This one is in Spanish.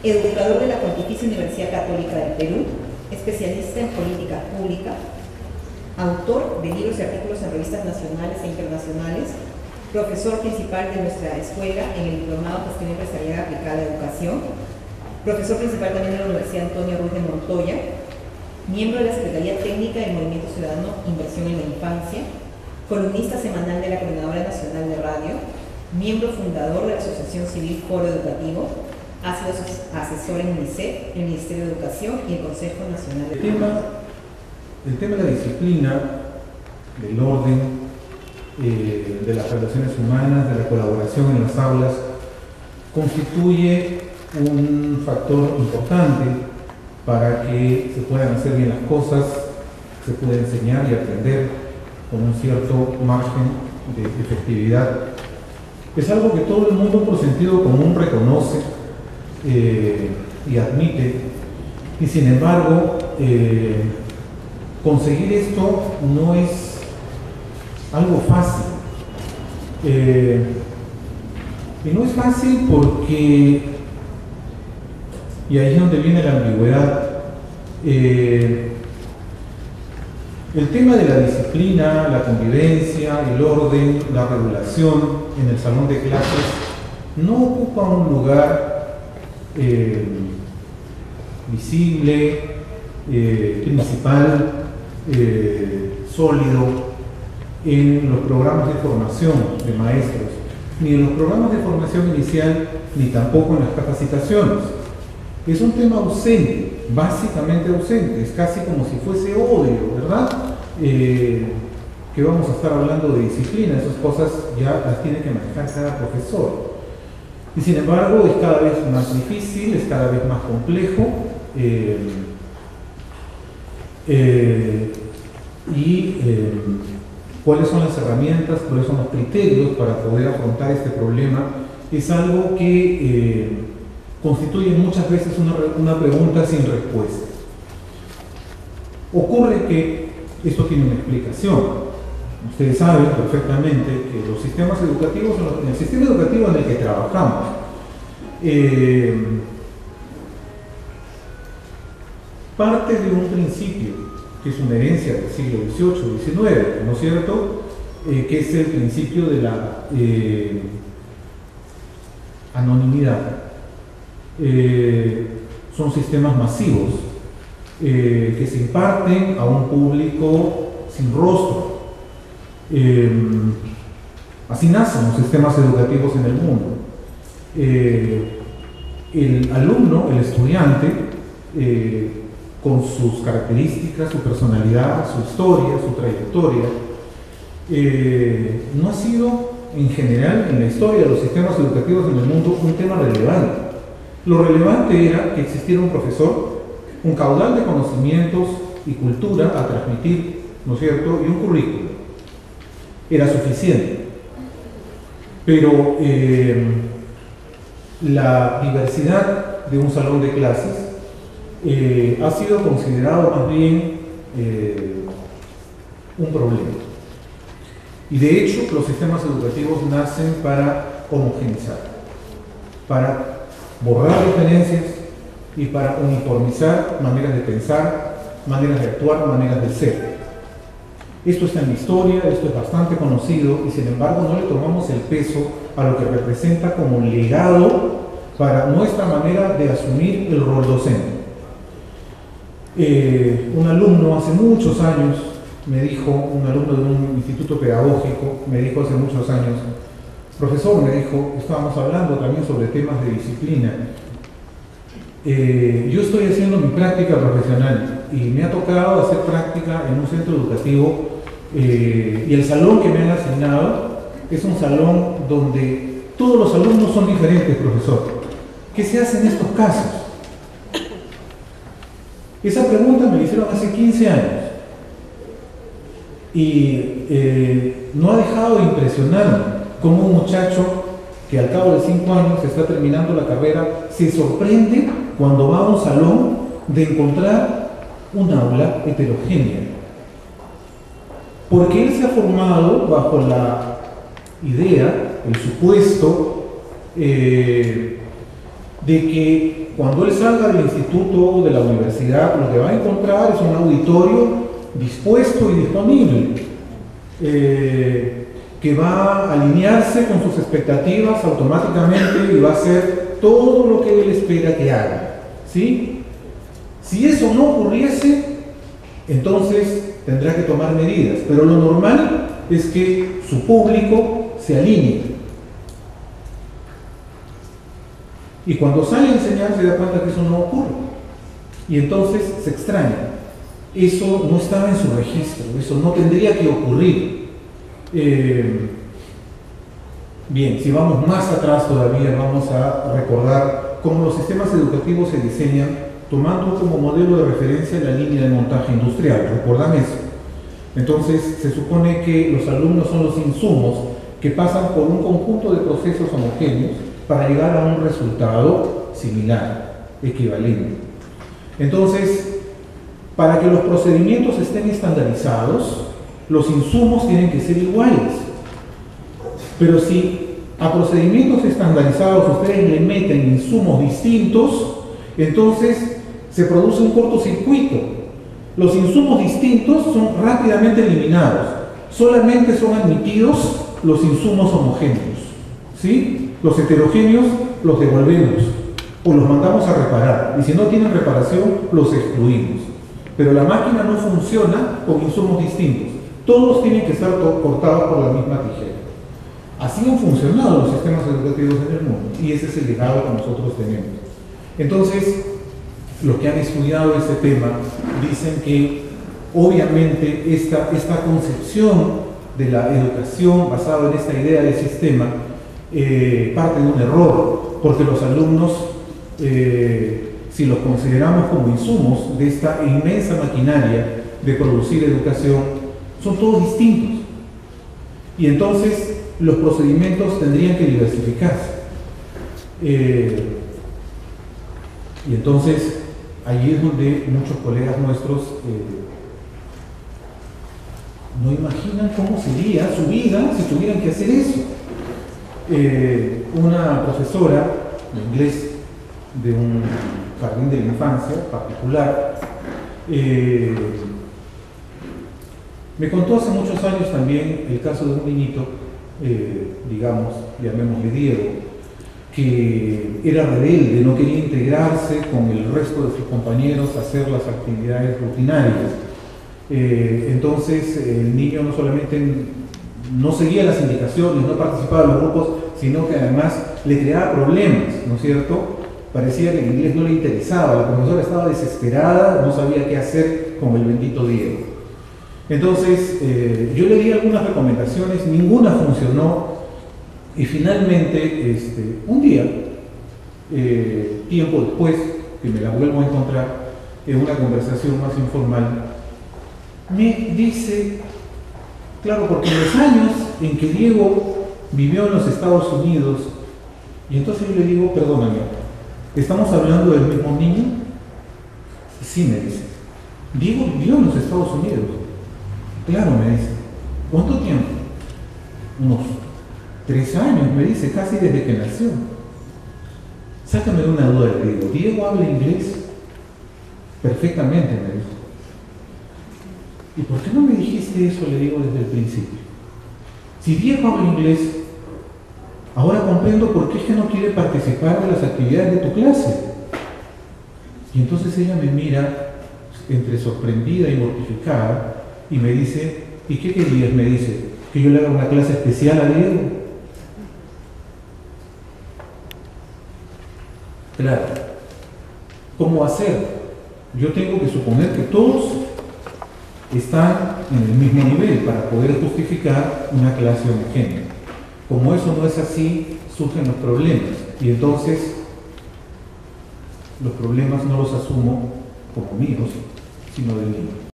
educador de la Pontificia Universidad Católica del Perú, especialista en política pública, autor de libros y artículos en revistas nacionales e internacionales, profesor principal de nuestra escuela en el Diplomado Gestión Empresarial Aplicada a Educación, profesor principal también de la Universidad Antonio Ruiz de Montoya, miembro de la Secretaría Técnica del Movimiento Ciudadano Inversión en la Infancia, columnista semanal de la Coordinadora Nacional de Radio, miembro fundador de la Asociación Civil Foro Educativo, ha sido asesor en UNICEF, el Ministerio de Educación y el Consejo Nacional de Educación. El tema de la disciplina, del orden, de las relaciones humanas, de la colaboración en las aulas, constituye un factor importante para que se puedan hacer bien las cosas, se pueda enseñar y aprender con un cierto margen de efectividad. Es algo que todo el mundo por sentido común reconoce y admite, y sin embargo conseguir esto no es algo fácil. Y no es fácil porque, y ahí es donde viene la ambigüedad, el tema de la disciplina, la convivencia, el orden, la regulación en el salón de clases no ocupa un lugar visible, principal, sólido en los programas de formación de maestros, ni en los programas de formación inicial, ni tampoco en las capacitaciones. Es un tema ausente, básicamente ausente, es casi como si fuese obvio, ¿verdad? Que vamos a estar hablando de disciplina, esas cosas ya las tiene que manejar cada profesor. Y sin embargo es cada vez más difícil, es cada vez más complejo, cuáles son las herramientas, cuáles son los criterios para poder afrontar este problema, es algo que constituye muchas veces una pregunta sin respuesta. Ocurre que esto tiene una explicación. Ustedes saben perfectamente que los sistemas educativos, en el sistema educativo en el que trabajamos, parte de un principio que es una herencia del siglo XVIII, XIX, ¿no es cierto? Que es el principio de la anonimidad. Son sistemas masivos que se imparten a un público sin rostro. Así nacen los sistemas educativos en el mundo. El alumno, el estudiante, con sus características, su personalidad, su historia, su trayectoria, no ha sido en general en la historia de los sistemas educativos en el mundo un tema relevante. Lo relevante era que existiera un profesor, un caudal de conocimientos y cultura a transmitir, ¿no es cierto?, y un currículo. Era suficiente. Pero la diversidad de un salón de clases ha sido considerado más bien un problema. Y de hecho, los sistemas educativos nacen para homogeneizar, para borrar diferencias y para uniformizar maneras de pensar, maneras de actuar, maneras de ser. Esto está en la historia, esto es bastante conocido y sin embargo no le tomamos el peso a lo que representa como legado para nuestra manera de asumir el rol docente. Un alumno hace muchos años me dijo, un alumno de un instituto pedagógico, me dijo hace muchos años, profesor, me dijo, estábamos hablando también sobre temas de disciplina, yo estoy haciendo mi práctica profesional y me ha tocado hacer práctica en un centro educativo y el salón que me han asignado es un salón donde todos los alumnos son diferentes, profesor. ¿Qué se hace en estos casos? Esa pregunta me la hicieron hace 15 años y no ha dejado de impresionarme cómo un muchacho que al cabo de 5 años está terminando la carrera se sorprende cuando va a un salón de encontrar un aula heterogénea. Porque él se ha formado bajo la idea, el supuesto, de que cuando él salga del instituto o de la universidad, lo que va a encontrar es un auditorio dispuesto y disponible, que va a alinearse con sus expectativas automáticamente y va a hacer todo lo que él espera que haga, ¿sí? Si eso no ocurriese, entonces tendrá que tomar medidas, pero lo normal es que su público se alinee. Y cuando sale a enseñar se da cuenta que eso no ocurre. Y entonces se extraña. Eso no estaba en su registro, eso no tendría que ocurrir. Bien, si vamos más atrás todavía, vamos a recordar cómo los sistemas educativos se diseñan tomando como modelo de referencia la línea de montaje industrial. ¿Recuerdan eso? Entonces, se supone que los alumnos son los insumos que pasan por un conjunto de procesos homogéneos para llegar a un resultado similar, equivalente. Entonces, para que los procedimientos estén estandarizados, los insumos tienen que ser iguales. Pero si a procedimientos estandarizados ustedes le meten insumos distintos, entonces se produce un cortocircuito. Los insumos distintos son rápidamente eliminados. Solamente son admitidos los insumos homogéneos, ¿sí? Los heterogéneos los devolvemos o los mandamos a reparar, y si no tienen reparación los excluimos. Pero la máquina no funciona con insumos distintos, todos tienen que estar cortados por la misma tijera. Así han funcionado los sistemas educativos en el mundo, y ese es el legado que nosotros tenemos. Entonces, los que han estudiado este tema dicen que obviamente esta concepción de la educación basada en esta idea de sistema parte de un error, porque los alumnos, si los consideramos como insumos de esta inmensa maquinaria de producir educación, son todos distintos. Y entonces los procedimientos tendrían que diversificarse. Y entonces allí es donde muchos colegas nuestros no imaginan cómo sería su vida si tuvieran que hacer eso. Una profesora de inglés de un jardín de la infancia particular me contó hace muchos años también el caso de un niñito, digamos, llamémosle Diego, que era rebelde, no quería integrarse con el resto de sus compañeros a hacer las actividades rutinarias. Entonces el niño no solamente no seguía las indicaciones, no participaba en los grupos, sino que además le creaba problemas, ¿no es cierto? Parecía que el inglés no le interesaba, la profesora estaba desesperada, no sabía qué hacer con el bendito Diego. Entonces yo le di algunas recomendaciones, ninguna funcionó, y finalmente un día, tiempo después, que me la vuelvo a encontrar en una conversación más informal, me dice, claro, porque en los años en que Diego vivió en los Estados Unidos, y entonces yo le digo, perdóname, ¿estamos hablando del mismo niño? Sí, me dice, Diego vivió en los Estados Unidos. Claro, me dice, ¿cuánto tiempo? Unos 3 años, me dice, casi desde que nació. Sácame de una duda, le digo, ¿Diego habla inglés? Perfectamente, me dice. ¿Y por qué no me dijiste eso? Le digo desde el principio. Si Diego habla inglés, ahora comprendo por qué es que no quiere participar de las actividades de tu clase. Y entonces ella me mira entre sorprendida y mortificada y me dice, ¿y qué querías? Me dice, ¿que yo le haga una clase especial a Diego? Claro, ¿cómo hacer? Yo tengo que suponer que todos están en el mismo nivel para poder justificar una clase homogénea. Como eso no es así, surgen los problemas, y entonces los problemas no los asumo como míos, sino del niño.